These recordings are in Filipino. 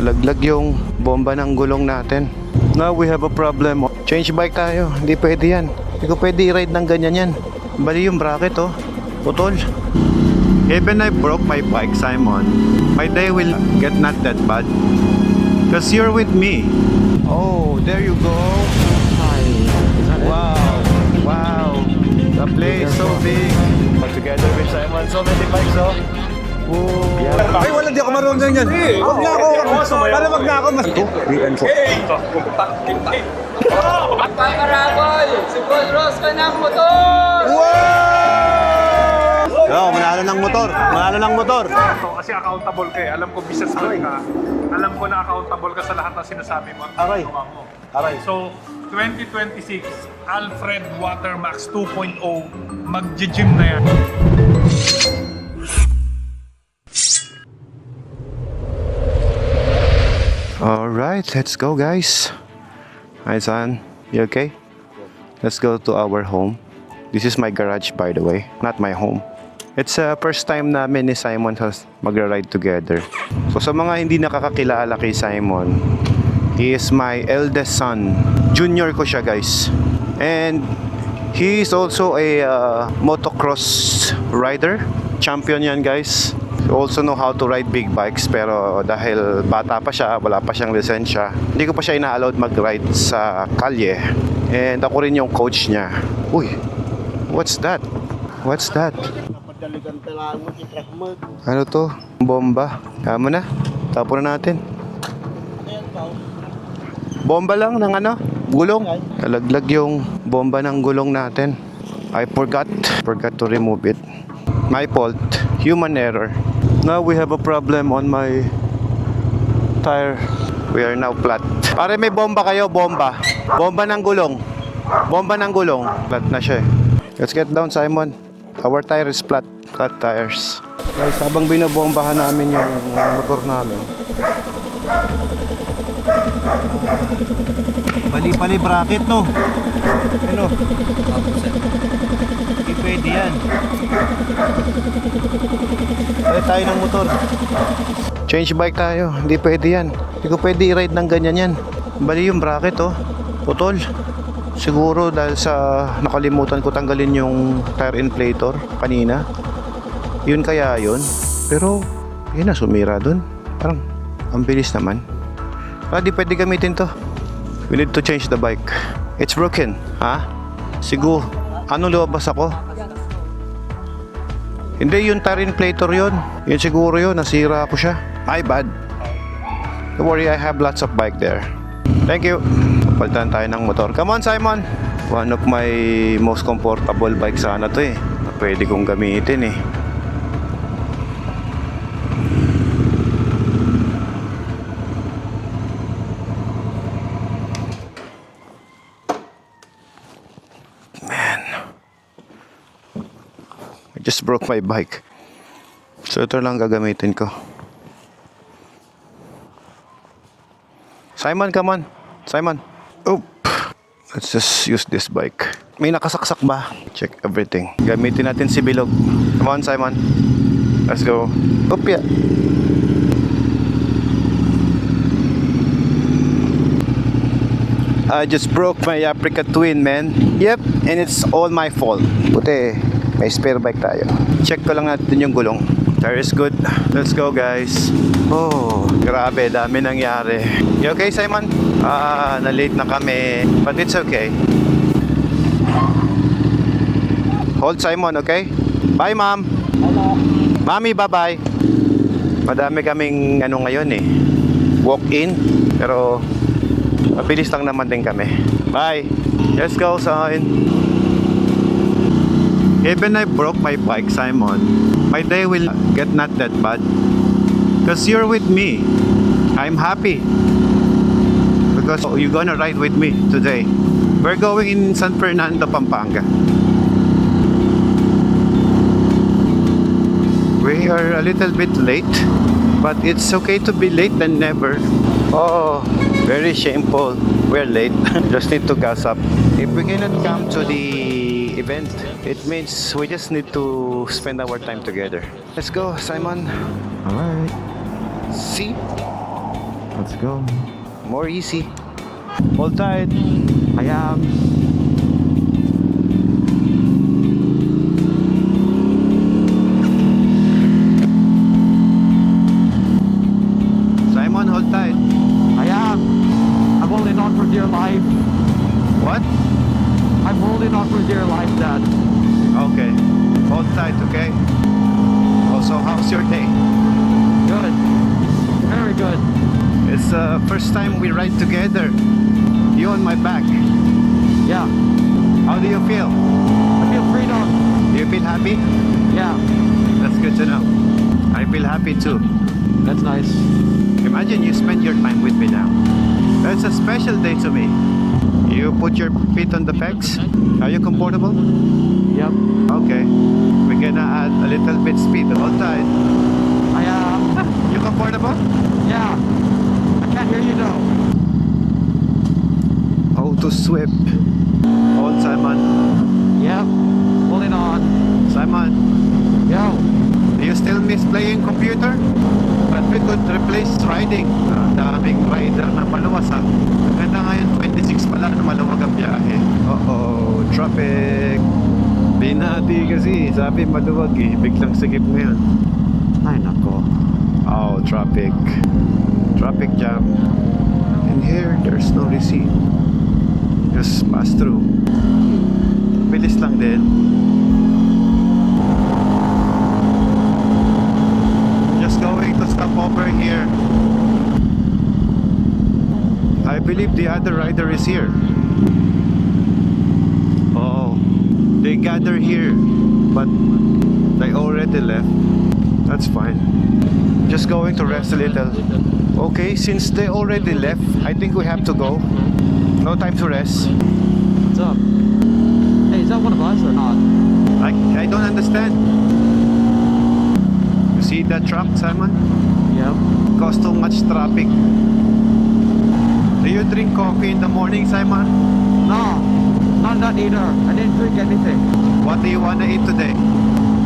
Nalaglag yung bomba ng gulong natin. Now we have a problem. Change bike tayo. Hindi pwede yan. Hindi ko pwede i-ride ng ganyan yan. Bali yung bracket oh. Putol. Even I broke my bike, Simon, my day will get not that bad. Because you're with me. Oh, there you go. Wow. Wow. The place so big. Together with Simon, so many bikes, oh. Whoa. Ay, wala, di ako marunong ganyan. Wag na ako. Para wag na ako. Mas 2, 3, and 4. Pamarabol! Si Paul Ross ka ng motor! Oh, manalo ng motor. Manalo ng motor. Kasi accountable ka eh. Alam ko business man ka. Alam ko na accountable ka sa lahat ng sinasabi mo at Aray. ginawa mo. Aray. So, 2026, Alfred Watermax 2.0, mag-gym na yan. Alright, let's go guys. Hi son, you okay? Let's go to our home. This is my garage by the way, not my home. It's first time namin ni Simon magra-ride together. So sa mga hindi nakakakilala kay Simon, he is my eldest son. Junior ko siya guys. And he is also a motocross rider. Champion yan guys. He also know how to ride big bikes, pero dahil bata pa siya, wala pa siyang lisensya, hindi ko pa siya ina-allowed mag-ride sa kalye. And ako rin yung coach niya. Uy, what's that? What's that? Ano to? Bomba. Kaya mo na. Tapon na natin. Bomba lang ng ano? Gulong. Nalaglag yung bomba ng gulong natin. I forgot to remove it. My fault. Human error. Now we have a problem on my tire. We are now flat. Pare, may bomba kayo, bomba. Bomba ng gulong. Bomba ng gulong. Flat na siya eh. Let's get down, Simon. Our tire is flat. Flat tires. Guys, habang binobombahan namin yung motor namin. Pali-pali bracket, no? Ano? Hindi pwede yan. Pwede tayo ng motor. Change bike tayo. Hindi pwede yan. Hindi ko pwede i-ride ng ganyan yan. Bali yung bracket, oh. Putol. Siguro dahil sa nakalimutan ko tanggalin yung tire inflator kanina. Yun kaya yun. Pero, yun na, sumira dun. Parang, ang bilis naman. Di pwede gamitin to. We need to change the bike. It's broken. Ha? Siguro. Anong lumabas ako? Hindi, yung tire inflator yun. Yun siguro yun. Nasira ako siya. My bad. Don't worry, I have lots of bike there. Thank you. Palitan tayo ng motor. Come on, Simon. One of my most comfortable bike sana to eh. Pwede kong gamitin eh. Just broke my bike. So ito lang gagamitin ko. Simon, come on. Simon. Oop. Let's just use this bike. May nakasaksak ba? Check everything. Gamitin natin si bilog. Come on, Simon. Let's go. Oop, yeah. I just broke my Africa Twin, man. Yep, and it's all my fault. Puti. May spare bike tayo. Check ko lang natin yung gulong. Tire is good. Let's go guys. Oh, grabe, dami nangyari. You okay, Simon? Na-late na kami. But it's okay. Hold, Simon, okay? Bye, ma'am. Mami, bye-bye. Madami kaming ano ngayon eh. Walk-in. Pero mabilis lang naman din kami. Bye. Let's go, son. Even I broke my bike, Simon, my day will get not that bad. Because you're with me. I'm happy. Because you're gonna ride with me today. We're going in San Fernando, Pampanga. We are a little bit late, but it's okay to be late than never. Oh, very shameful. We're late. Just need to gas up. If we cannot come to the event, it means we just need to spend our time together. Let's go, Simon. Alright. See? Let's go. More easy. Hold tight. I am. Simon, hold tight. I am. I'm holding on for dear life. What? I'm holding on for dear life, Dad. Okay. Hold tight, okay? Also, how's your day? Good. Very good. It's the first time we ride together. You on my back. Yeah. How do you feel? I feel freedom. Do you feel happy? Yeah. That's good to know. I feel happy too. That's nice. Imagine you spend your time with me now. That's a special day to me. You put your feet on the pegs. Are you comfortable? Yep. Okay. We're gonna add a little bit speed. Hold tight. I am. You comfortable? Yeah. I can't hear you though. How to sweep. Hold Simon. Yep. Holding on. Simon, Yo. do you still miss playing computer? But we could replace riding. Daming rider na maluwas ha. Ganda ngayon, 26 pala na maluwag ang biyahe. Uh-oh, traffic. Binati kasi, sabi maluwag eh. Biglang sikip ngayon. Ay, nako. Oh, traffic. Traffic jam. And here, there's no receipt. Just pass through. Bilis lang din. Just going to stop over here. I believe the other rider is here. Oh, they gather here, but they already left. That's fine. Just going to rest a little. Okay, since they already left, I think we have to go. No time to rest. What's up? Hey, is that one of us or not? I don't understand. You see that truck, Simon? Yep. Cause too much traffic. Do you drink coffee in the morning, Simon? No. Not that either. I didn't drink anything. What do you wanna eat today?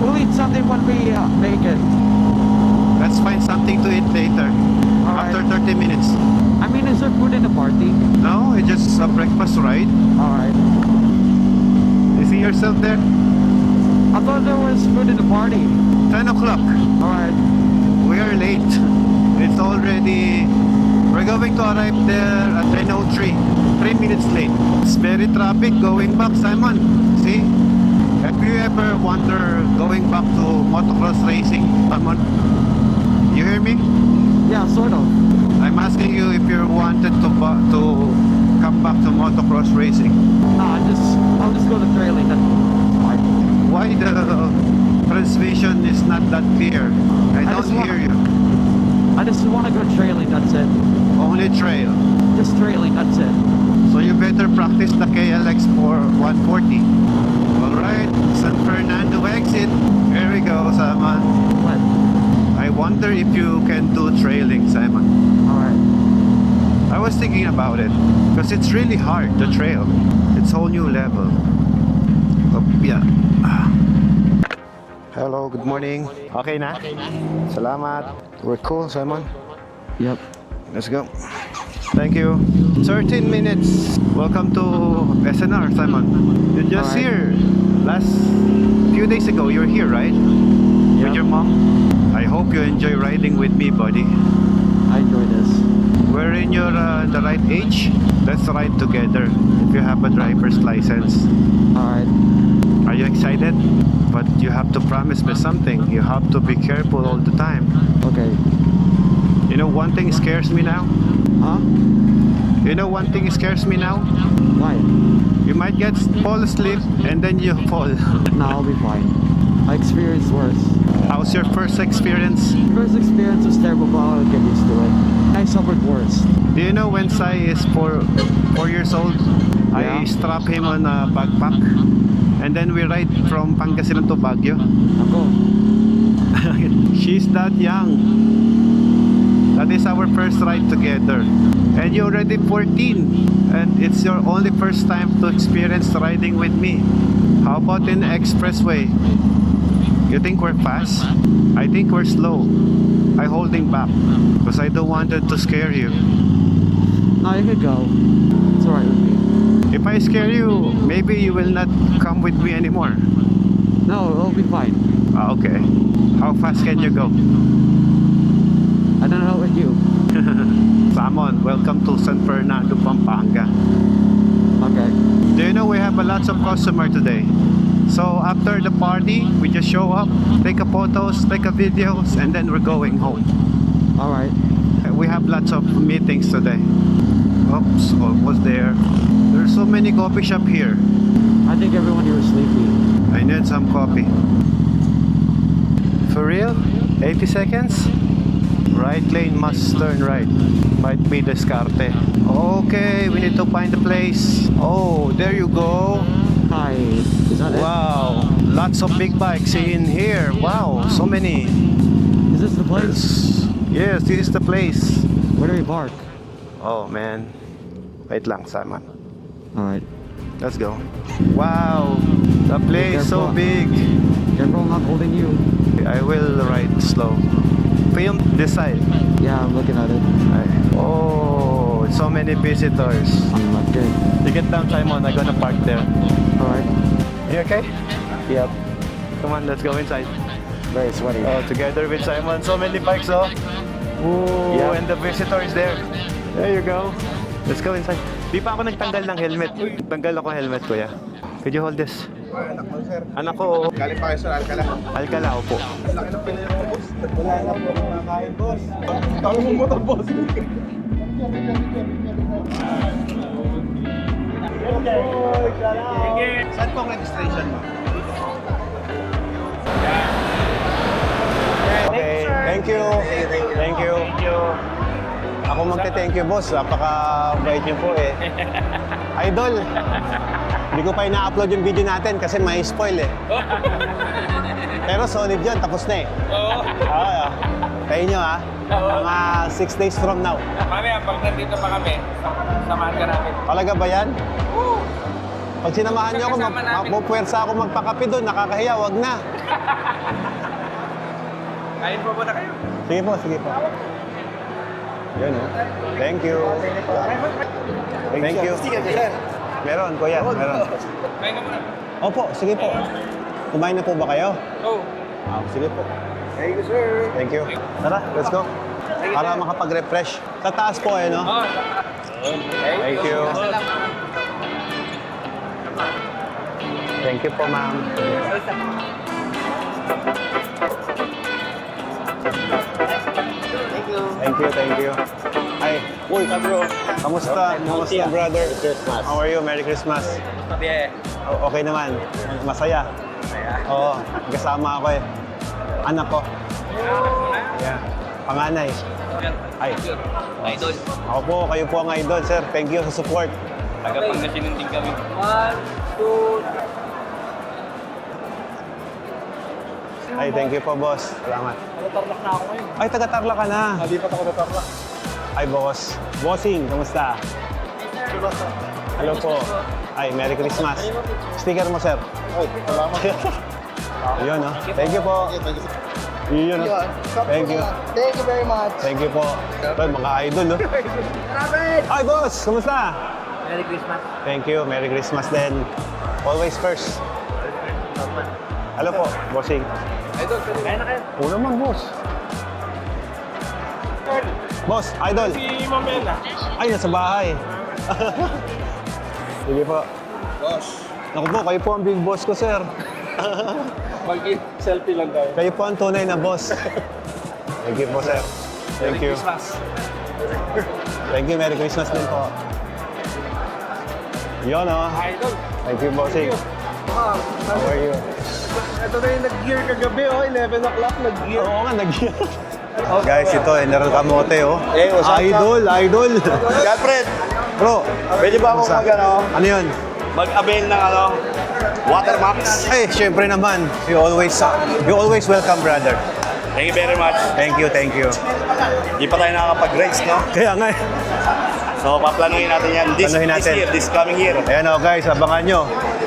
We'll eat something when we make it. Let's find something to eat later. Alright. After 30 minutes. I mean, is there food in the party? No, it's just a breakfast ride. Alright. You see yourself there? I thought there was food in the party. 10 o'clock. Alright. We are late. It's already... We're going to arrive there at 10:03. 3 minutes late. It's very traffic going back, Simon. See? Have you ever wondered going back to motocross racing, Simon? You hear me? Yeah, sort of. I'm asking you if you wanted to come back to motocross racing. Nah, I'll just go to trailing. That's fine. Why the transmission is not that clear? I I don't just hear you. I just want to go trailing, that's it. Only trail. Just trailing, that's it. So you better practice the KLX for 140. Alright, San Fernando exit. Here we go, Simon. What? I wonder if you can do trailing, Simon. Alright. I was thinking about it because it's really hard, the trail. It's whole new level. Oh, yeah. Hello, good morning. Okay na? Salamat. We're cool, Simon. Yep. Let's go. Thank you. 13 minutes. Welcome to SNR, Simon. You're just Alright. here. Last few days ago, you're here, right? With Yep. your mom? I hope you enjoy riding with me, buddy. I enjoy this. We're in your the right age. Let's ride together if you have a driver's license. Alright. Are you excited? But you have to promise me something. You have to be careful all the time. Okay. You know, one thing scares me now. Huh? You know, one thing scares me now. Why? You might fall asleep and then you fall. Nah, I'll be fine. I experienced worse. How's your first experience? First experience was terrible, but I'll get used to it. I suffered worse. Do you know when Sai is 4 years old? I Yeah. strap him on a backpack and then we ride from Pangasinan to Baguio. Ako. She's that young. That is our first ride together. And you're already 14 and it's your only first time to experience riding with me. How about in the expressway? You think we're fast? I think we're slow. I'm holding back because I don't want it to scare you. No, you could go. It's alright with me. If I scare you, maybe you will not come with me anymore. No, it'll be fine. Ah, okay. How fast can you go? I don't know with you. Samon, welcome to San Fernando, Pampanga. Okay. Do you know we have a lots of customer today? So after the party, we just show up, take a photos, take a videos, and then we're going home. Alright. We have lots of meetings today. Oops, almost there. There's so many coffee shop here. I think everyone here is sleepy. I need some coffee. For real? 80 seconds? Right lane must turn right. Might be Descarte. Okay, we need to find the place. Oh, there you go. Hi. Is that Wow, lots of big bikes in here. Wow, so many. it? Is this the place? Yes, this is the place. Where do we park? Oh man. Wait lang, Simon. Alright. Let's go. Wow, the place so Careful. big. Careful, I'm not holding you. I will ride slow. Film this side. Yeah, I'm looking at it. Oh, so many visitors. I'm not good. You get down, Simon. I'm gonna park there. Alright. You okay? Yep. Come on, let's go inside. Very sweaty. Oh, together with Simon. So many bikes, oh. Ooh, Yeah. and the visitors there. There you go. Let's go inside. Di pa ako nagtanggal ng helmet. Tanggal ako helmet, kuya. Could you hold this? Anak mo, sir. Anak ko, Galing pa kayo sa Alcala. Alcala, opo. Laki ng pinili mo, boss. Wala na po kumakain, boss. Tama mo motor, boss. Saan po ang registration mo? Okay, thank you. Thank you. Ako magte-thank you, boss. Napaka-bait niyo po eh. Idol, hindi ko pa ina-upload yung video natin kasi may spoil eh. Pero solid yun, tapos na eh. Oo. Tayo nyo ha, mga 6 days from now. Mamaya, pag nandito pa kami, samahan ka namin. Talaga ba yan? Pag sinamahan niyo ako, Kasama namin. magpuwersa ako magpakape doon, nakakahiya, wag na. Kain po muna kayo. Sige po, sige po. Yun oh. Thank you. Thank you. Meron, kuya, meron. Kain ka muna. Opo, sige po. Kumain na po ba kayo? Oo. Sige po. Thank you, sir. Thank you. Tara, let's go. Para makapag-refresh. Sa taas po eh, no? Oo. Thank you. Thank you po, ma'am. Thank you. Ay, uy, bro. Kamusta? Kamusta, brother? Christmas. How are you? Merry Christmas. Yeah. Okay naman. Masaya. Oo, kasama ako eh. Anak ko. Yeah. Panganay. Ay. Idol. Ako po, kayo po ang idol, sir. Thank you sa support. Taga-Pangasinan din kami. 1, 2, Ay, thank you po, boss. Salamat. Taga-Tarlac na ako ngayon. Ay, taga-Tarlac ka na. Nalipat ako sa Tarlac. Ay, boss. Bossing, kamusta? Hello po. Ay, Merry Christmas. Sticker mo, sir. Ay, salamat. Yun, no? Thank you po. Yun, no? Thank you. Thank you very much. Thank you po. Ito, mga idol, no? Ay, boss! Kamusta? Merry Christmas. Thank you. Merry Christmas din. Always first. Hello po, bossing. Idol, kain na kayo. Oo naman, boss. Boss, idol. Si Ma'am Bella. Ay, nasa bahay. Sige po. Boss. Naku po, kayo po ang big boss ko, sir. Mag-selfie lang tayo. Kayo po ang tunay na boss. Thank you po, sir. Thank you. Thank you. Merry Christmas din po. Yun, oh. Idol. Thank you, bossing. How are you? Ito na yung nag-gear kagabi, oh. 11 o'clock nag-gear. Oo nga, nag-gear. Guys, ito, General Camote, oh. Hey, what's up, Idol, idol. Alfred, Bro, pwede ba ako ano yun? mag-avail ng Watermax? Ay, syempre naman. You always welcome, brother. Thank you very much. Thank you, thank you. Di pa tayo nakakapag-race, no? Kaya nga, eh. So, paplanuhin natin yan this Planuhin natin. year, this coming year. Ayan, oh, guys, abangan nyo.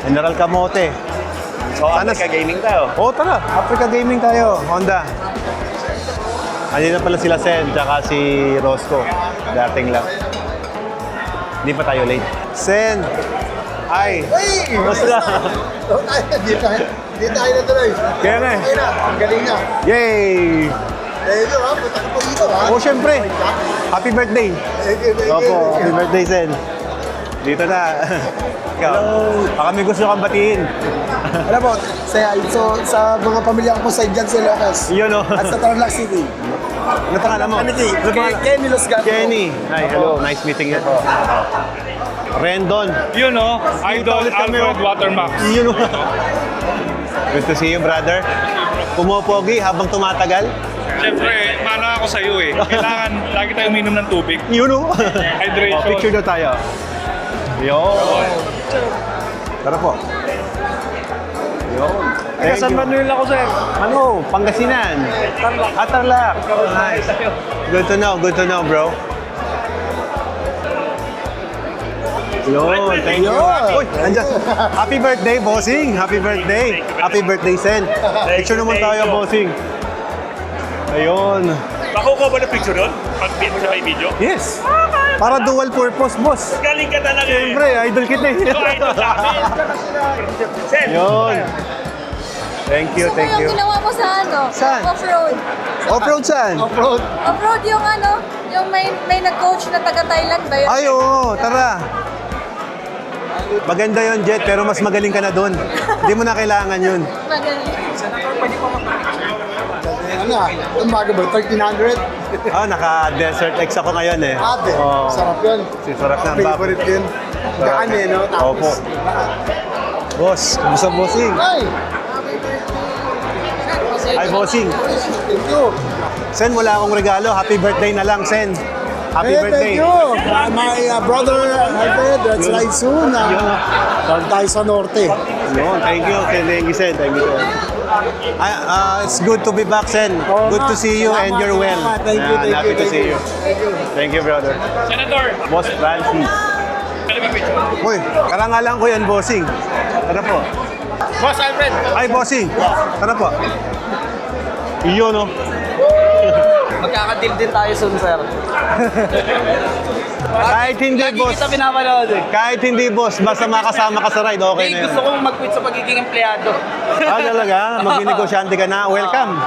General Camote. Africa Gaming tayo. Tara. Africa Gaming tayo. Honda. Andito pala sila Sen, tsaka si Roscoe. Dating lang. Hindi pa tayo late. Sen! Ay! Basta! Di tayo na tuloy. Kaya nga eh. Okay na, ang galing na. Yay! Thank you ha, punta ka po dito ha. Oh, syempre! Happy birthday! Thank you, thank you. Opo, happy birthday, Sen. Dito na. Ikaw. Baka may gusto kang batiin. Alam mo, sa mga pamilya ko po sa Indian Ilocos. Yun o. At sa Tarlac City. Ano pangalan mo? Ano pangalan? Kenny Los Gatos. Kenny. Hi, hello. Nice meeting you. Rendon. Yun o, Idol Ulit kami, Alfred oh. Watermax. Yun o. Good to see you, brother. Pumopogi habang tumatagal. Siyempre, mana ako sa'yo eh. Kailangan lagi tayo uminom ng tubig. Yun o. Hydration. Picture daw tayo. Yun. Tara po. Yun. Thank San you. Manuel ako, sir. Ano? Pangasinan. Tarlac. Oh, nice. Good to know, bro. Yun, thank you. Uy, andyan. Happy birthday, bossing. Happy birthday. Happy birthday, Sen. Picture naman tayo, bossing. Ayun. Makukuha ba na picture doon? Pag sa may video? Yes. Para dual purpose, boss. Galing ka talaga eh. Siyempre, idol kita eh. Ito idol sa amin. Sen, Yun. Thank you, Gusto thank ko you. yung ginawa mo sa ano? Saan? Off-road. Off-road saan? Off-road yung ano, yung may nag-coach na taga-Thailand ba yun? Ay, oo, tara. Maganda yon Jet, pero mas magaling ka na doon. Hindi mo na kailangan yun. Magaling. Ano ah, umaga ba? 1,300? Naka-Desert X ako ngayon eh. Ate, Oo. sarap yun. Sarap ng bab. Favorite yun. Gaan eh, no? Opo. Boss, kumusta bossing? Ay, Ay, bossing. thank you. Sen, wala akong regalo. Happy birthday na lang, Sen. Happy Hey, birthday. thank you. My brother, Alfred, let's ride soon. Saan tayo sa norte. Yun, thank you. Thank you, Sen. Thank you, Sen. It's good to be back, Sen. Good to see you and you're well. Thank you, thank Happy you, to thank see you. you. Thank you, brother. Senator, Boss Francis. ano ba picture? Uy, karangalan ko yan, bossing. Tara po. Boss Alfred! Ay, bossing. Tara po. Iyon, no? Magkakadil din tayo soon, sir. Kahit hindi, boss. Kita pinapanood eh. Kahit hindi, boss. Basta makasama ka sa ride, okay na yun. Gusto kong mag-quit sa pagiging empleyado. Talaga? Mag-negosyante ka na. Welcome.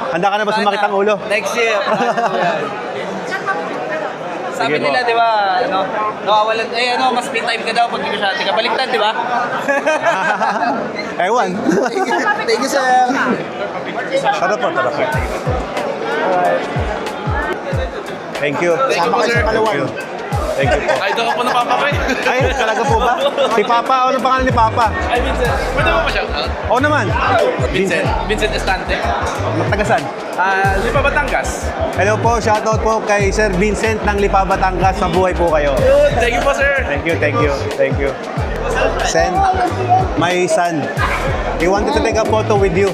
Handa ka na ba sumakit ang ulo? Next year. Sabi Sige po. nila, di ba, nawawalan, mas free time ka daw pag negosyante ka. Baliktad, di ba? Ewan. Thank you, sir. Tara po, tara po. Thank you. Sama kayo sa Palawan. Thank you po. Idol ka po ng papa ko eh. Ay, talaga po ba? Si Papa, ano pangalan ni Papa? Ay, Vincent. Pwede mo pa siya? Oo naman. Vincent Estante. Tagasan. Lipa Batangas. Hello po, shoutout po kay Sir Vincent ng Lipa, Batangas. Mabuhay po kayo. Thank you po, sir. Thank you, thank you, thank you. Sen, my son. He wanted to take a photo with you.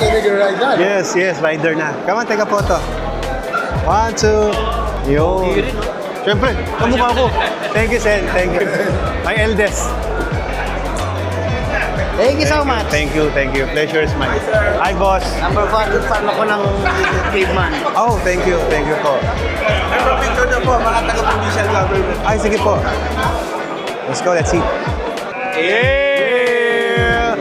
Can you ride that? Yes, rider na. Come on, take a photo. 1, 2. Yun. Siyempre, kamukha ko. Thank you, Sen. Thank you. My eldest. Thank you so much. Thank you, thank you. Pleasure is mine. Hi, boss. Number 1 fan ako ng caveman. Oh, thank you po. Picture na po, mga taga-provincial government. Ay, sige po. Let's go, let's see. Yeah!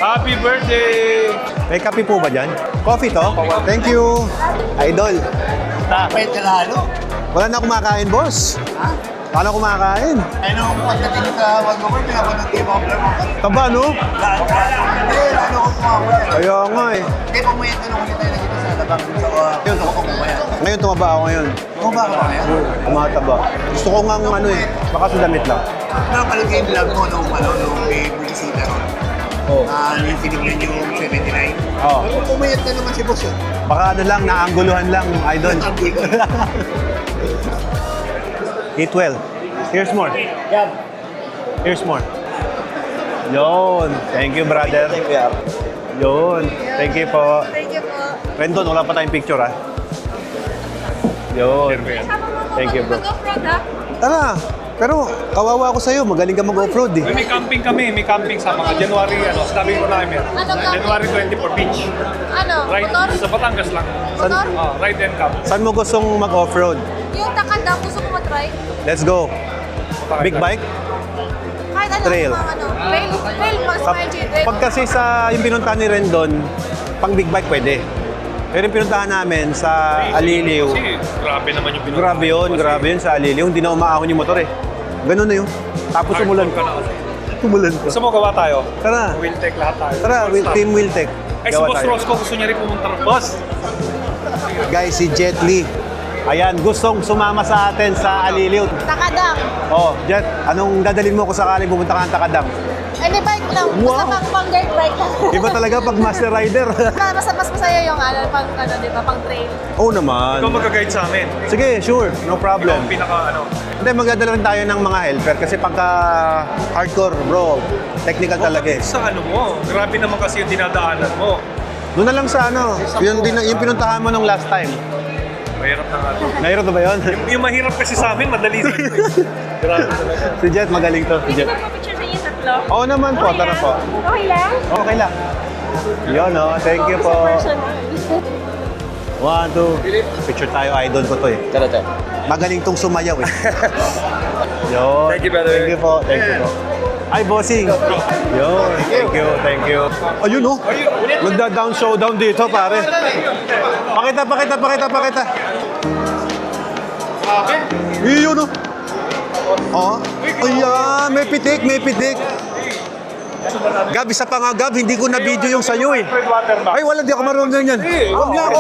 Happy birthday! May kape po ba dyan? Coffee to? Thank you. Idol. Pwede lalo. Wala na kumakain, boss. Paano kumakain? Ano kung pagdating sa Vancouver, pinapanood kayo mga vlog mo. Taba, no? Hindi, lalo ko kumakain. Kaya nga eh. Hindi, pumayat na nung ulit tayo nakita sa labang dun sa yun, ako pumayat. Ngayon tumaba ako ngayon. Kung ba ka ba ngayon? Tumataba. Gusto ko nga ano eh. Baka sa damit lang. Napanood kayo yung vlog mo nung may bulisita ron. Oo. Yung tinignan yung 79. Oo. Kung pumayat na naman si boss yun. Baka ano lang, naangguluhan lang, idol. Eat well. Here's more. Here's more. Yun. Thank you, brother. Yun. Thank you po. Thank you po. Rendon, wala pa tayong picture ah. Yun. Thank you, bro. Mag-off-road ha? Tara. Pero kawawa ako sa'yo, magaling ka mag-offroad eh. May camping kami, may camping sa mga January, sabi ko na kami. Anong camping? January 24 beach. Ano? Ride Motor? sa Batangas lang. Motor? Ride and camp. Saan mo gustong mag-offroad? Yung takanda, gusto ko matry. Let's go. Big bike? Kahit ano, Trail. mga ano. Trail, mas trail. Pag kasi sa yung pinuntahan ni Rendon, pang big bike pwede. Pero yung pinuntahan namin sa Aliliw, Kasi grabe naman yung pinuntahan. grabe yun sa Aliliw. Hindi na umaahon yung motor eh. Ganun na yun. Tapos umulan. Ka na kasi. Umulan pa. Gusto mo gawa tayo? Tara. Wheel tech lahat tayo. Tara, Team Wheeltech. Ay, si Boss Roscoe gusto niya rin pumunta rin. Boss! Guys, si Jet Li. Ayan, gustong sumama sa atin sa Aliliw. Takadang. Oh, Jet, anong dadalhin mo kung sakaling pumunta ka ng Takadang? Any bike lang. Basta Wow. pang dirt bike lang. Iba talaga pag master rider. mas masaya yung ano, pang ano, di ba, pang trail. Oo naman. Ikaw mag-guide sa amin. Sige, sure. No Ikaw problem. ang pinaka ano. Hindi, magdadala rin tayo ng mga helper kasi pagka hardcore, bro, technical talaga eh. Sa ano mo, grabe naman kasi yung dinadaanan mo. Doon na lang sa ano, yung pinuntahan mo nung last time. Mahirap na nga. Nahirap na ba yun? Yung mahirap kasi sa amin, madali sa inyo. Grabe talaga. Si Jet, magaling to. Si Jet. Picture sa inyo tatlo? Oo naman po, tara po. Okay lang? Okay lang. Yun, no? Thank you po. 1, 2. Picture tayo, idol ko to eh. Tara, tara. Magaling tong sumayaw eh. Yun. Thank you, brother. Thank you po. Thank you po. Ay, bossing. Yun. Thank you. Thank you. Ayun, no? Magda-down showdown dito, pare. Pakita. Iyon, no? Oh. Ayan, may pitik. Gab, isa pa nga, Gab, hindi ko na-video yung sayo eh. Ay, wala, di ako marunong yan. Wag nga ako.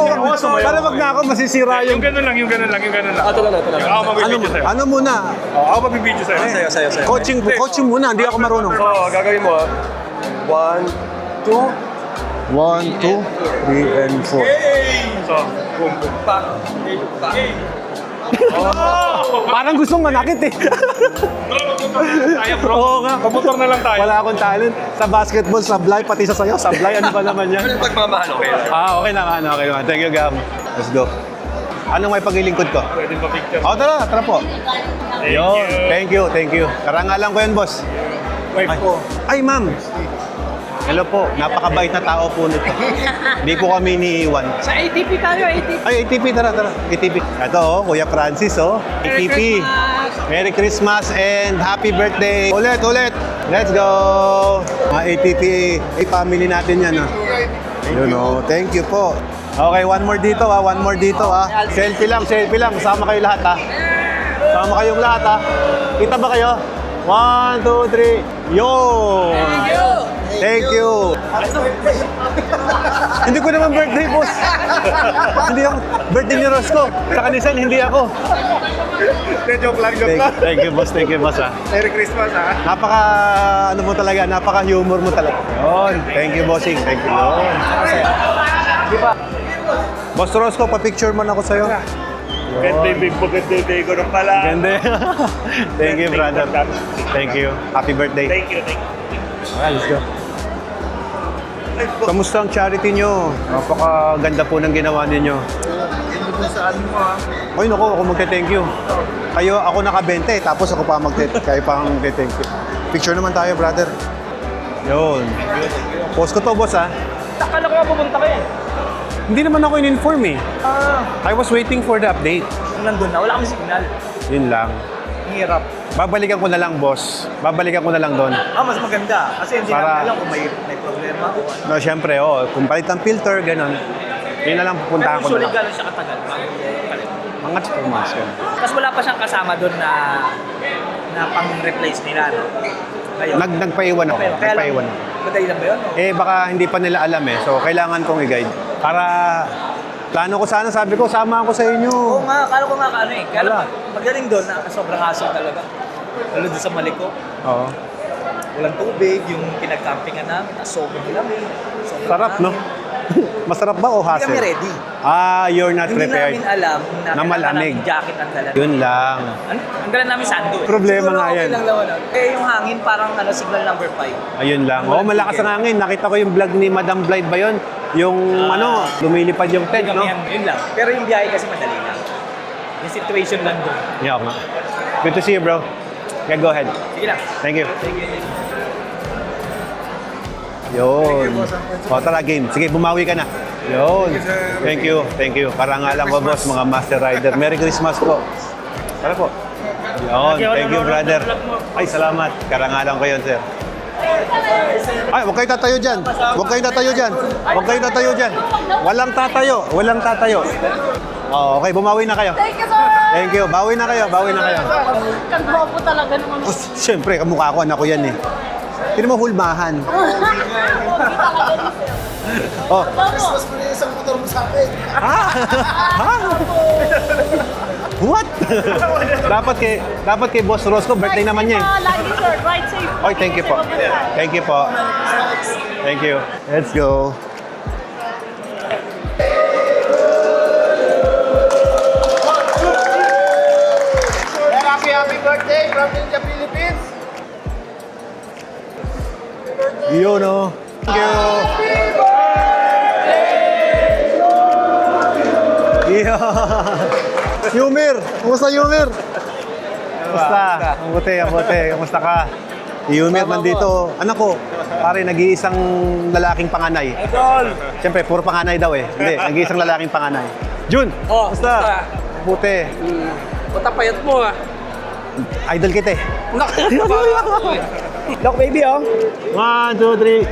Para wag na ako masisira Yung yung... ganun lang. Ito lang. Ako magbibideo sa'yo. Ano muna? Ako magbibideo sa'yo. Sayo. Coaching muna, hindi ako marunong. Oo, gagawin mo 1, 2, 1, 2, 3, and 4. So, boom. Parang gustong manakit eh. Tayo bro. Oo nga. Pamotor na lang tayo. Wala akong talent. Sa basketball, sablay, pati sa sayo, sablay. Ano ba naman yan? pagmamahal, okay lang. Okay naman. Thank you, Gab. Let's go. Anong may paglilingkod ko? Pwede pa picture. Tara po. Yun. Thank you. Karangalan ko yan, boss. Wife ko. Ay, ma'am. Hello po. Napakabait na tao po nito. Hindi po kami iniiwan. Sa ATP tayo, ATP. Ay, ATP, tara. ATP. Ito, Kuya Francis, ATP. Merry Christmas and happy birthday. Ulit. Let's go. Mga ATP, family natin yan, You know, thank you po. Okay, one more dito. Selfie lang. Sama kayo lahat, Sama kayong lahat, Kita ba kayo? 1, 2, 3. Yo! Thank you. Hindi ko naman birthday, boss. Hindi ako. Birthday ni Roscoe. Sa kanisan, hindi ako. Joke lang. Thank you, boss. Merry Christmas, Ano mo talaga, napaka-humor mo talaga. Yun. Thank you, bossing. Thank you. Yun. Boss Roscoe, pa-picture man ako sa'yo. Birthday ko nung pala. Ganda. Thank you, brother. Thank you. Happy birthday. Thank you. Alright, let's go. Kamusta ang charity nyo? Napakaganda po ng ginawa ninyo. Ay, naku, ako magte-thank you. Kayo, ako naka-20, tapos ako pa kayo pa ang magte-thank you. Picture naman tayo, brother. Yun. Post ko to, boss, Akala ko nga pupunta ka eh. Hindi naman ako in-inform eh. I was waiting for the update. Nandun na, wala kami signal. Yun lang. Hirap. Babalikan ko na lang, boss. Babalikan ko na lang doon. Mas maganda. Kasi hindi Para- namin alam kung may problema o ano. No, syempre, kung palit ng filter, ganun. Yun na lang pupuntahan ko na Usually lang. gano'n siya katagal bago palit. Mga 2 months yun. Tapos wala pa siyang kasama doon na pang-replace nila, no? Ngayon. Nagpaiwan ako. Kaya lang, Nagpaiwan. madali lang ba yun? Baka hindi pa nila alam eh. So, kailangan kong i-guide. Para, plano ko sana, sabi ko, sama ako sa inyo. Oo nga, akala ko nga ano eh. Kaya Wala. lang, pagdating doon, sobrang hassle talaga. Lalo doon sa Maliko. Oo. Walang tubig, yung pinag-campingan namin, sobrang lamig. Sobrang Sarap, no? Masarap ba o Hindi hassle? kami ready. You're not Hindi prepared. namin alam Na kailangan malamig. namin jacket ang dala. Yun lang. Ang dala namin sando eh. Problema Siguro nga okay yan. lang naman. Yung hangin parang signal number 5. Ayun lang. Malakas ang hangin. Nakita ko yung vlog ni Madam Blind ba yun? Yung lumilipad yung tent, no? Yun lang. Pero yung biyahe kasi madali lang. Yung situation lang doon. Yeah, nga. Good to see you, bro. Yeah, go ahead. Sige lang. Thank you. Yun. O, tara, game. Sige, bumawi ka na. Yun. Thank you. Thank you. Karangalan ko, boss, mga Master Rider. Merry Christmas po. Tara po. Yun. Thank you, brother. Ay, salamat. Karangalan ko yun, sir. Ay, huwag kayo tatayo dyan. Huwag kayo tatayo dyan. Huwag kayo tatayo dyan. Walang tatayo. Walang tatayo. Oh, okay, bumawi na kayo. Thank you, sir! Thank you. Bawi na kayo. Bawi na kayo. Kagwapo talaga naman. Oh, siyempre, kamukha ko. Anak ko yan eh. Hindi mo hulmahan. Oh. Christmas mo na yung isang motor mo sa akin. What? dapat kay Boss Roscoe, birthday naman niya eh. Lagi, sir. Right safe. Oy, thank you po. Thank you po. Thank you. Let's go. Happy birthday from Ninja Philippines. Yun o. Thank you. Yeah. Yumir! Kumusta Yumir? Kumusta? Mabuti, mabuti. Kumusta ka? Yumir nandito. Anak ko, pare nag-iisang lalaking panganay. Siyempre, puro panganay daw eh. Hindi, nag-iisang lalaking panganay. Jun! Kumusta? Mabuti. Punta payat mo ah. Idol kita eh. Look, baby, oh. 1, 2, 3.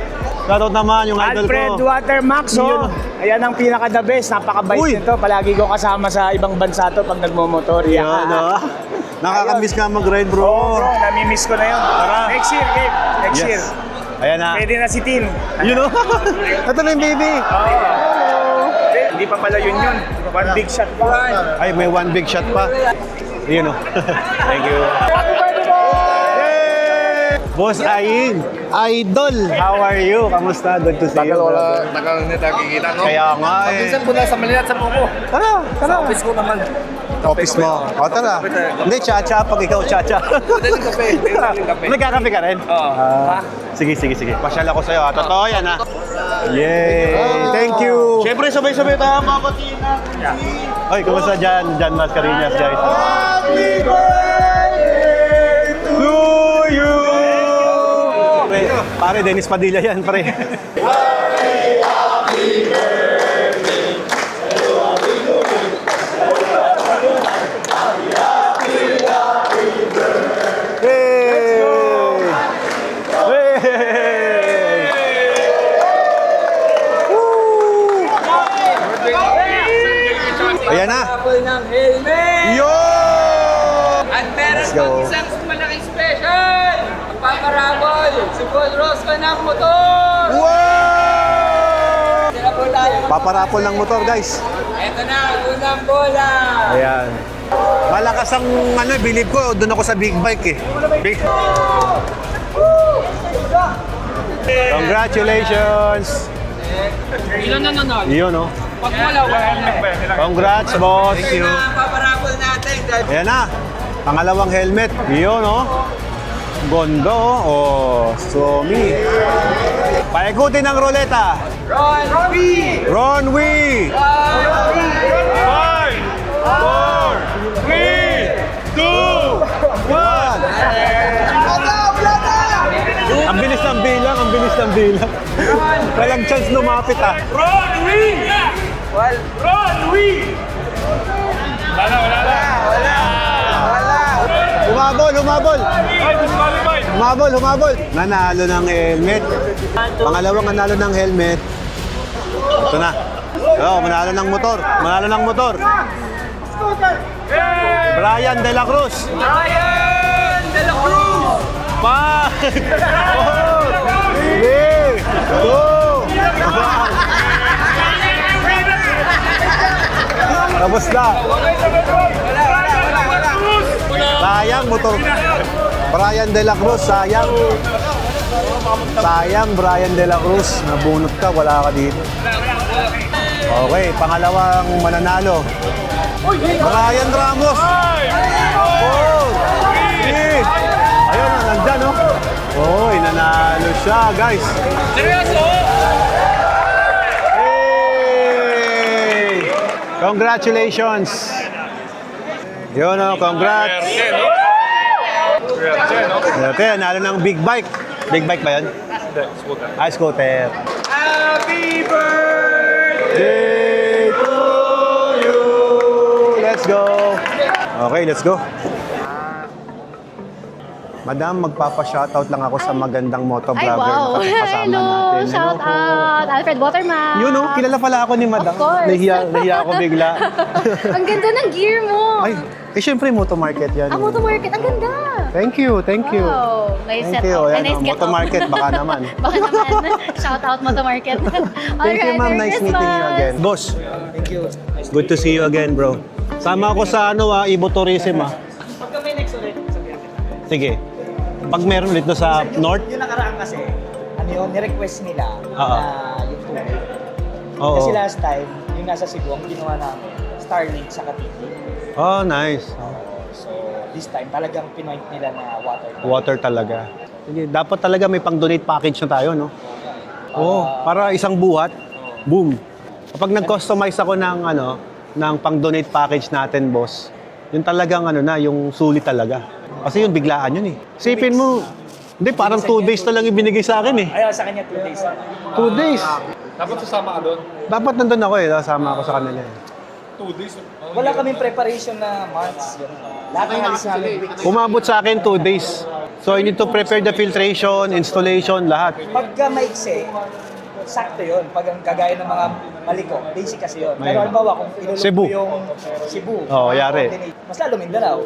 Shoutout naman yung idol Alfred ko. Watermax, oh. Ayan ang pinaka-the best. Napaka-bait Uy. nito. Palagi ko kasama sa ibang bansa to pag nagmomotor. Yan, no? Nakakamiss ka mag-ride, bro. Oo, bro. Nami-miss ko na yun. Next year, Gabe. Next year. Ayan na. Pwede na si Tin. You know? Ito na yung baby. Hindi pa pala yun. One big shot pa. Ay, may one big shot pa. Yun, no? Thank you. Boss Ayin, idol. How are you? Kamusta? Good to see you. Tagal na nakikita, no? Kaya nga eh. Minsan po na sa Manila at sa Buko. Tara, tara. Sa office ko naman. Office mo. O, tara. Hindi, cha-cha pag ikaw cha-cha. Pwede ng kape. Pwede ng kape. Nagkakape ka rin? Oo. Sige, sige, sige. Pasyal ako sa'yo. Totoo yan, ha? Yay! Thank you! Siyempre, sabay-sabay tayo mga katina. Oy, kumusta dyan? Jan Mascareñas, guys. Happy birthday to you! Pare, Dennis Padilla yan, pare. Ayan na. Apple ng helmet! Yo! At meron Let's go. pang isang malaking special! Paparabol! Si Paul Roscoe ng motor! Wow! Sila po tayo. Paparapol ng motor, guys. Ito na, unang bola! Ayan. Malakas ang bilib ko. Doon ako sa big bike eh. Big... Congratulations! Ilan na nanalo? Yun, no? Pag wala, wala. Congrats, boss. Ito na, paparabol natin. Ayan na. Pangalawang helmet. Yun, no? Gondo, oh. Somi. Paikutin ang roleta. Ron B! Ron Wee! 5, 4, 3, 2, 1. Ang bilis ng bilang, ang bilis ng bilang. Walang chance lumapit, ah. Ron Wee! Well, Ron Wee! Humabol, humabol. Ay, disqualified! Humabol, humabol. Nanalo ng helmet. Pangalawang nanalo ng helmet. Ito na. Oh, manalo ng motor. Manalo ng motor. Brian De La Cruz. Ryan De La Cruz! 5, 4, 3, 2, 1. Tapos na. Sayang motor. Brian De La Cruz, sayang. Sayang, Brian De La Cruz. Nabunot ka, wala ka dito. Okay, pangalawang mananalo. Brian Ramos. 4, 3. Ayun, nandyan, no? Oy, nanalo siya, guys. Seryoso? Hey! Congratulations! Yun, no? Congrats! Yan, no? Ito yan, nalo ng big bike. Big bike ba yan? Hindi, scooter. Ay, scooter. Happy birthday! Day to you. Let's go. Okay, let's go. Madam, magpapa-shoutout lang ako sa magandang motovlogger Ay, wow. na kasama Hello, natin. shout out. Alfred Waterman. Yun oh, kilala pala ako ni Madam. Of course. Nahiya ako bigla. Ang ganda ng gear mo. Ay, syempre moto market yan. Moto market. Ang ganda. Thank you, thank you. Wow. Nice Thank set you. up. Ayan, Nice get moto up. market, baka naman. Baka naman. Shout out Moto Market. Thank you, ma'am. Nice meeting you again. Boss. Thank you. Good to see you again, bro. Sama ako sa Ibo Tourism, Pag kami next ulit, sabihan kita. Sige. Pag meron ulit doon sa North. Yung nakaraan kasi, ano yun, ni-request nila Oo. na yung tubig. Oo. Kasi last time, yung nasa Cebu, ang ginawa namin, Starlink sa Katiti. Oh, nice. So, this time, talagang pinoint nila na water. Water talaga. Sige, dapat talaga may pang-donate package na tayo, no? Oo, para isang buhat, boom. Kapag nag-customize ako ng pang-donate package natin, boss, yun talagang yung sulit talaga. Kasi yun, biglaan yun eh. Sipin mo, hindi, parang 2 days na lang ibinigay sa akin eh. Ayaw, sa kanya 2 days. 2 days. Dapat sasama ka doon. Dapat nandun ako eh, kasama ako sa kanila eh. 2 days. Wala kaming preparation na months. Yun. Lahat ng alis namin. Umabot sa akin 2 days. So I need to prepare the filtration, installation, lahat. Pagka maikse, sakto yun. Pag ang kagaya ng mga maliko, basic kasi yun. Pero halimbawa, kung ilulog Cebu. ko yung Cebu, Oo, yari. mas lalo Mindanao.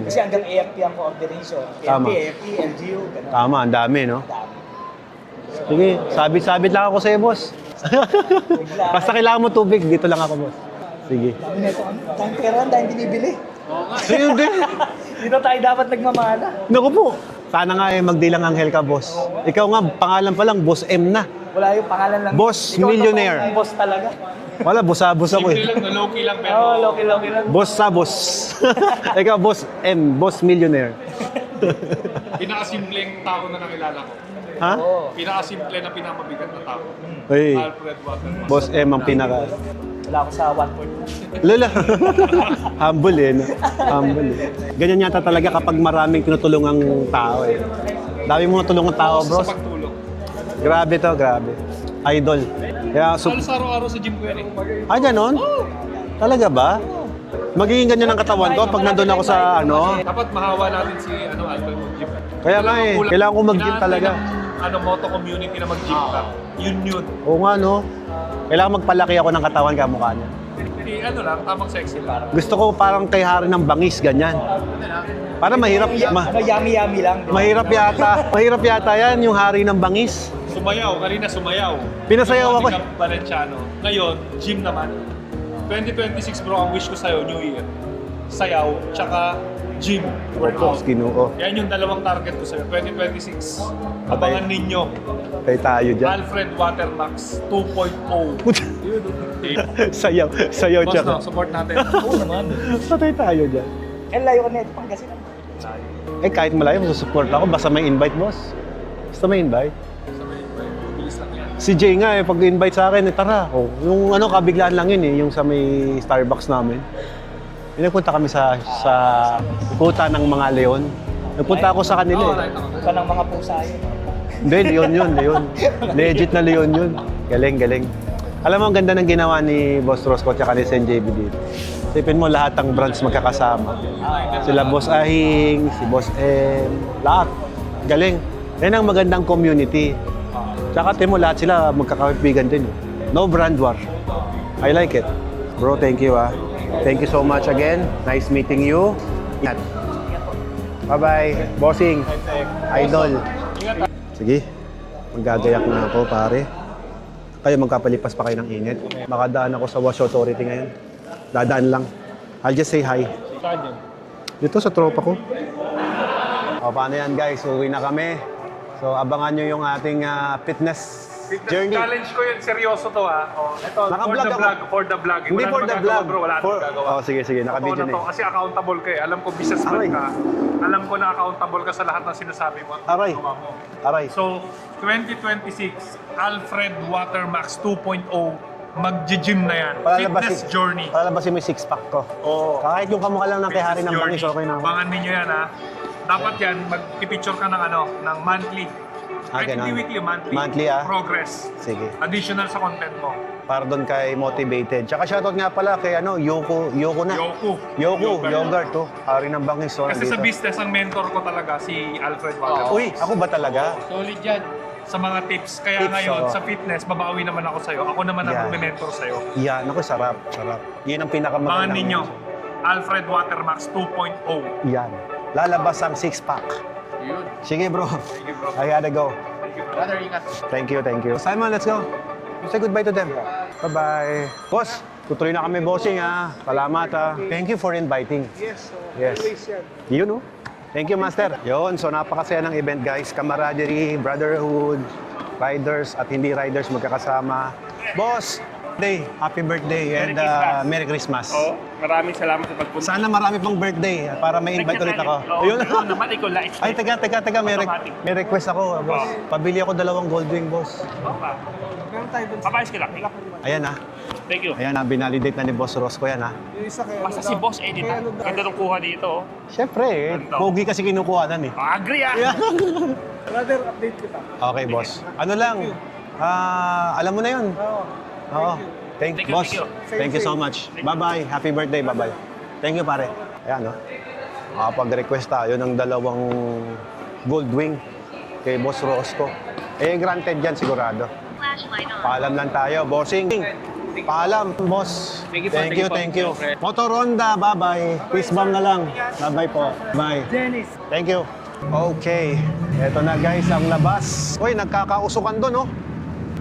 Kasi hanggang AFP ang coordination. Tama. AFP, LGU, gano'n. Tama, ang dami, no? Dami. Sige, sabit-sabit lang ako sa'yo, boss. Basta kailangan mo tubig, dito lang ako, boss. Sige. Sabi nito, tayong pera, tayong binibili. Ayun din. Dito tayo dapat nagmamana. Naku po. Sana nga dilang anghel ka, boss. Ikaw nga, pangalan pa lang, Boss M na. Wala yung pangalan lang. Boss, Ikaw ang millionaire. totoong boss talaga. Wala, boss ako Simple eh. lang, low-key lang, pero... Oo, loki-loki lang. Boss sa boss. Ikaw, Boss M, Boss Millionaire. Pinakasimpleng tao na nakilala ko. Ha? Pinakasimple na pinamabigat na tao. Hey, Alfred Waterman. Boss M ang pinaka... Wala ako sa 1/4. Lala. Humble eh, no? Humble eh. Ganyan yata talaga kapag maraming tinutulungang tao eh. Dami mo natulungang tao, Sa bros. pagtulog. Grabe to, grabe. Idol. Kaya, Halos araw-araw sa gym ko yan eh. ay, ganon? Talaga ba? Magiging ganyan ang katawan ko pag nandun ako sa Dapat mahawa natin si Alfred mag-gym. Kaya nga eh, kailangan ko mag-gym Inaantay talaga. ng, moto community na mag-gym ka. Yun. Oo nga, no? Kailangan magpalaki ako ng katawan kamukha niya. Lang, tamang sexy lang. Gusto ko parang kay Hari ng bangis, ganyan. Para mahirap, Yummy-yummy lang. Di ba? mahirap yata yan, yung Hari ng bangis. Sumayaw, kanina sumayaw. Pinasayaw ako. Ikaw, Valenciano. Ngayon, gym naman. 2026 bro, ang wish ko sa'yo, New Year. Sayaw, tsaka gym, workout. Ginoo. Yan yung dalawang target ko sa'yo, 2026. Abangan ninyo, Tayo tayo dyan. Alfred Watermax 2.0. sayaw Boss, tsaka. no, support natin. Oo naman. Patay tayo dyan. Eh, layo ka na ito, Pangasinan. Eh, kahit malayo, masusupport ako. Basta may invite, boss. Basta may invite. Bilis lang yan. Si Jay nga, pag-invite sa akin, tara. Oh, yung kabiglaan lang yun yung sa may Starbucks namin. Nagpunta kami sa kuta ng mga leon. Nagpunta ako sa kanila eh. Ito ng mga pusa yun. Hindi, leon. Legit na leon yun. Galing. Alam mo, ang ganda ng ginawa ni Boss Roscoe at ni Sen JB dito. Sipin mo, lahat ng brands magkakasama. Sila Boss Ahing, si Boss M, lahat. Galing. Yan ang magandang community. Tsaka tingin mo, lahat sila magkakaibigan din. No brand war. I like it. Bro, thank you ah. Thank you so much again. Nice meeting you. Ingat. Bye-bye. Bossing. Idol. Sige. Magagayak na ako, pare. Kayo magkapalipas pa kayo ng init. Makadaan ako sa Wash Authority ngayon. Dadaan lang. I'll just say hi. Dito sa tropa ko. O, paano yan guys? Uwi na kami. So, abangan nyo yung ating fitness journey. Challenge ko yun, seryoso to ha. Ito, Naka-vlog ako. for the vlog. Hindi Wala for namang the gagawa, vlog. Bro, wala namang gagawa. Oh, sige. Naka-video Totoo na to, kasi accountable ka eh. Alam ko businessman Aray. ka. Alam ko na accountable ka sa lahat ng sinasabi mo. Aray. Gawa mo. Aray. So, 2026, Alfred Watermax 2.0, mag-gym na yan. Fitness journey. Palalabasin mo yung six-pack ko. Oo. Kahit yung kamukha lang ng kay Hari ng Fitness bangis, journey. okay na ako. Abangan ninyo yan ha. dapat yan, mag-picture ka ng ng monthly. Kahit ganun. hindi weekly, monthly. Monthly, ah. Progress. Sige. Additional sa content mo. Para doon kay motivated. Tsaka shoutout nga pala kay Yoko na. Yoko, yogurt to. Hari ng bangis. So, Kasi sa business, ang mentor ko talaga si Alfred Walker. Uy, ako ba talaga? Solid yan. Sa mga tips. Kaya Tips, ngayon, oo. sa fitness, babawi naman ako sa'yo. Ako naman Yeah. ang mentor sa'yo. Yan, ako sarap. Yan ang Mga pinakamagandang. ninyo, Alfred Watermax 2.0. Yan. Lalabas ang 6-pack. Yun. Sige bro. Sige bro. I gotta go. Brother, ingat. Thank you. Simon, let's go. Say goodbye to them. Bye-bye. Boss, tutuloy na kami bossing ha. Salamat ha. Thank you for inviting. Yes. Yun no? Thank you, Master. Yun, so napakasaya ng event guys. Camaraderie, brotherhood, riders at hindi riders magkakasama. Boss, happy birthday and Merry Christmas. Oh, maraming salamat sa pagpunta. Sana marami pang birthday para may invite ulit ako. Ayun. Oo naman, ikaw lais. Ay, teka. May request ako, boss. Pabili ako 2 Goldwing, boss. Papayos ka lang. Ayan ha. Thank you. Ayan ha, binalidate na ni Boss Rosco yan ha. Basta si Boss Edit. Ganda nung kuha dito. Siyempre, pogi kasi kinukuhanan eh. Agree ah! Okay, boss. Ano lang, alam mo na yun. Oo. Thank you, boss. Thank you so much. Bye-bye. Happy birthday. Bye-bye. Thank you, pare. Ayan, no? Makapag-request tayo ng 2 Goldwing kay Boss Rosco. Granted yan sigurado. Paalam lang tayo, bossing. Paalam, boss. Thank you. Motor Honda, bye-bye. Peace bomb na lang. Bye-bye po. Bye. Dennis. Thank you. Okay. Eto na guys, ang labas. Uy, nagkakausukan doon, oh.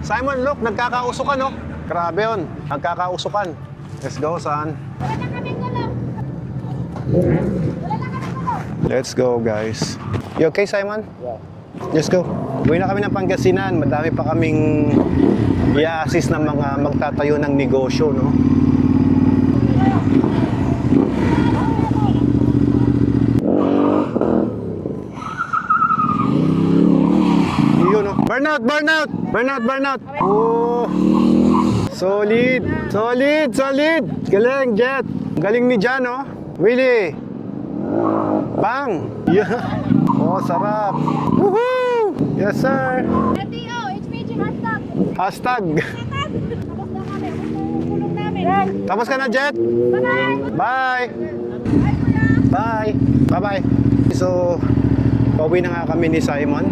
Simon, look, nagkakausukan, oh. Grabe yun. Nagkakausukan. Let's go, son. Let's go, guys. You okay, Simon? Yeah. Let's go. Uwi na kami ng Pangasinan. Madami pa kaming i-assist ng mga magtatayo ng negosyo, no? Yun, no? Burnout! Oh! Solid! Galing, Jet! Galing ni Jan, no? Willie! Bang! Yeah! Oh, sarap! Woohoo! Yes, sir! LTO, HPG, hashtag. Hashtag! Tapos ka na, Jet? Bye! Bye! Bye-bye! So, pauwi na nga kami ni Simon.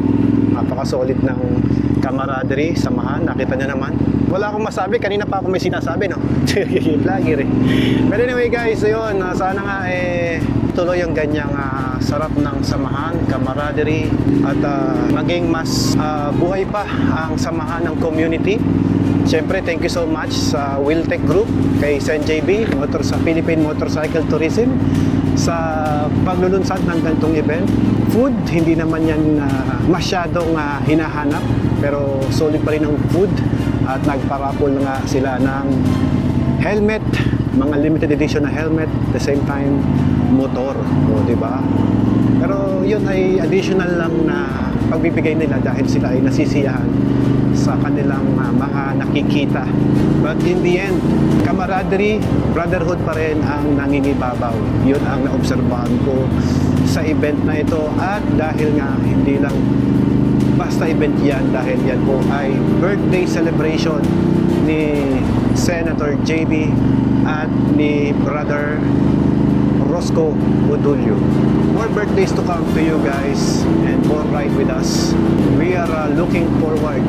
Napaka-solid ng camaraderie, samahan. Nakita niya naman. Wala akong masabi. Kanina pa ako may sinasabi, no? Vlogger eh. But anyway, guys, yun. Sana nga tuloy ang ganyang sarap ng samahan, camaraderie, at maging mas buhay pa ang samahan ng community. Siyempre, thank you so much sa Wiltec Group, kay Sen JB, sa Philippine Motorcycle Tourism, sa paglulunsad ng ganitong event. Food, hindi naman yan masyadong hinahanap, pero solid pa rin ang food. At nagparapol nga sila ng helmet, mga limited edition na helmet, at the same time, motor. O, diba? Pero yun ay additional lang na pagbibigay nila dahil sila ay nasisiyahan sa kanilang mga nakikita. But in the end, camaraderie, brotherhood pa rin ang nangingibabaw. Yun ang naobserbahan ko sa event na ito. At dahil nga hindi lang basta event yan, dahil yan po ay birthday celebration ni Senator JB at ni Brother Rosco Udulio. More birthdays to come to you guys and more ride with us. We are looking forward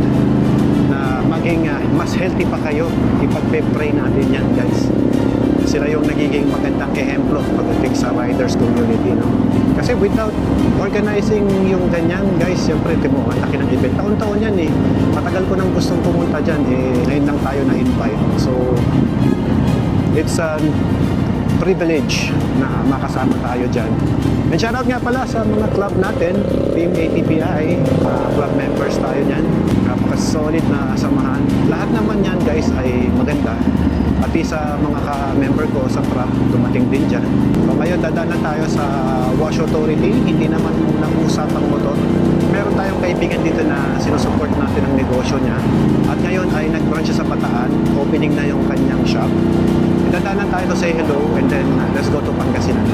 na maging mas healthy pa kayo. Ipagpe-pray natin yan, guys. Sila yung nagiging magandang ehemplo pagdating sa riders community, no? Kasi without organizing yung ganyan, guys, siyempre, timo, ang laki ng event. Taon-taon yan eh. Matagal ko nang gustong pumunta dyan, ngayon lang tayo na-invite. So, it's a privilege na makasama tayo dyan. And shoutout nga pala sa mga club natin, Team ATPI, club members tayo dyan. Napaka-solid na samahan. Lahat naman yan, guys, ay maganda. Pati sa mga ka-member ko sa PRAP, dumating din dyan. So ngayon, dadaan tayo sa Wash Authority. Hindi naman nag-usapang motor. Meron tayong kaibigan dito na sinusupport natin ang negosyo niya. At ngayon ay nag-branch siya sa Bataan. Opening na yung kanyang shop. Dadaanan tayo to say hello and then let's go to Pangasinan.